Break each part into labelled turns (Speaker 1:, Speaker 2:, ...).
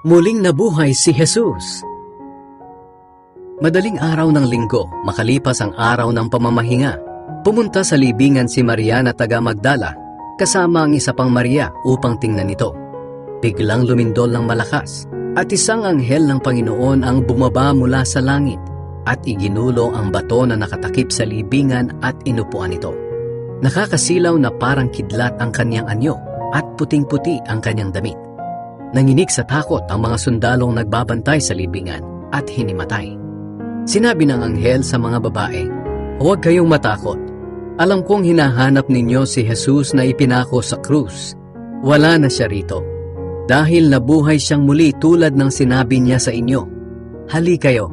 Speaker 1: Muling nabuhay si Jesus. Madaling araw ng linggo, makalipas ang araw ng pamamahinga, pumunta sa libingan si Maria na taga Magdala kasama ang isa pang Maria upang tingnan ito. Biglang lumindol ng malakas at isang anghel ng Panginoon ang bumaba mula sa langit at iginulo ang bato na nakatakip sa libingan at inupuan ito. Nakakasilaw na parang kidlat ang kanyang anyo at puting-puti ang kanyang damit. Nanginig sa takot ang mga sundalong nagbabantay sa libingan at hinimatay. Sinabi ng anghel sa mga babae, "Huwag kayong matakot. Alam kong hinahanap ninyo si Jesus na ipinako sa krus. Wala na siya rito. Dahil nabuhay siyang muli tulad ng sinabi niya sa inyo. Hali kayo,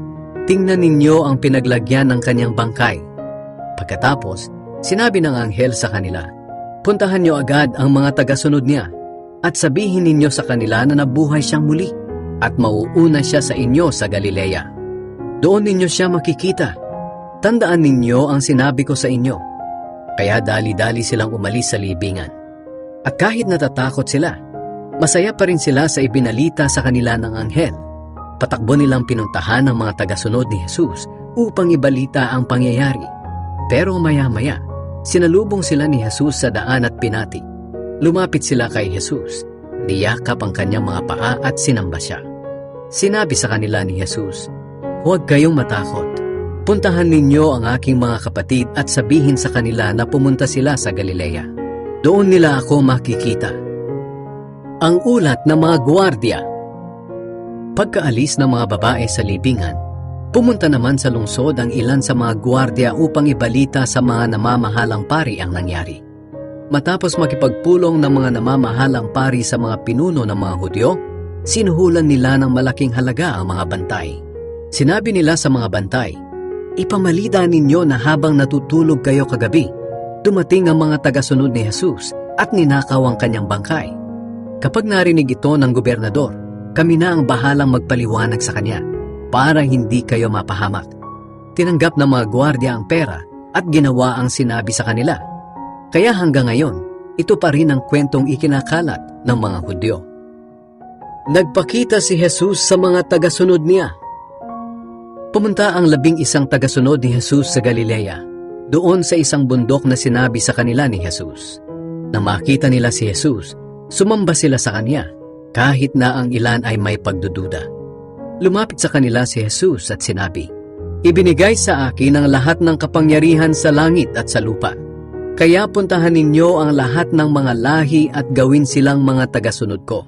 Speaker 1: tingnan ninyo ang pinaglagyan ng kanyang bangkay." Pagkatapos, sinabi ng anghel sa kanila, "Puntahan niyo agad ang mga tagasunod niya at sabihin ninyo sa kanila na nabuhay siyang muli at mauuna siya sa inyo sa Galilea. Doon ninyo siya makikita. Tandaan ninyo ang sinabi ko sa inyo." Kaya dali-dali silang umalis sa libingan. At kahit natatakot sila, masaya pa rin sila sa ibinalita sa kanila ng anghel. Patakbo nilang pinuntahan ang mga tagasunod ni Jesus upang ibalita ang pangyayari. Pero maya-maya, sinalubong sila ni Jesus sa daan at pinati. Lumapit sila kay Jesus, niyakap ang kanyang mga paa at sinamba siya. Sinabi sa kanila ni Jesus, "Huwag kayong matakot. Puntahan ninyo ang aking mga kapatid at sabihin sa kanila na pumunta sila sa Galilea. Doon nila ako makikita." Ang ulat ng mga gwardiya. Pagkaalis ng mga babae sa libingan, pumunta naman sa lungsod ang ilan sa mga gwardiya upang ibalita sa mga namamahalang pari ang nangyari. Matapos makipagpulong ng mga namamahalang pari sa mga pinuno ng mga Hudyo, sinuhulan nila ng malaking halaga ang mga bantay. Sinabi nila sa mga bantay, "Ipamalita ninyo na habang natutulog kayo kagabi, dumating ang mga tagasunod ni Jesus at ninakaw ang kanyang bangkay. Kapag narinig ito ng gobernador, kami na ang bahalang magpaliwanag sa kanya para hindi kayo mapahamak." Tinanggap ng mga gwardiya ang pera at ginawa ang sinabi sa kanila. Kaya hanggang ngayon, ito pa rin ang kwentong ikinakalat ng mga Hudyo. Nagpakita si Jesus sa mga tagasunod niya. Pumunta ang 11 tagasunod ni Jesus sa Galilea, doon sa isang bundok na sinabi sa kanila ni Jesus. Nang makita nila si Jesus, sumamba sila sa kanya, kahit na ang ilan ay may pagdududa. Lumapit sa kanila si Jesus at sinabi, "Ibinigay sa akin ang lahat ng kapangyarihan sa langit at sa lupa. Kaya puntahan ninyo ang lahat ng mga lahi at gawin silang mga tagasunod ko.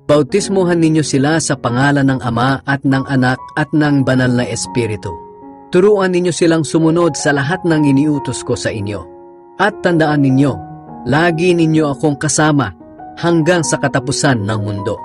Speaker 1: Bautismuhan ninyo sila sa pangalan ng Ama at ng Anak at ng Banal na Espiritu. Turuan ninyo silang sumunod sa lahat ng iniutos ko sa inyo. At tandaan ninyo, lagi ninyo akong kasama hanggang sa katapusan ng mundo."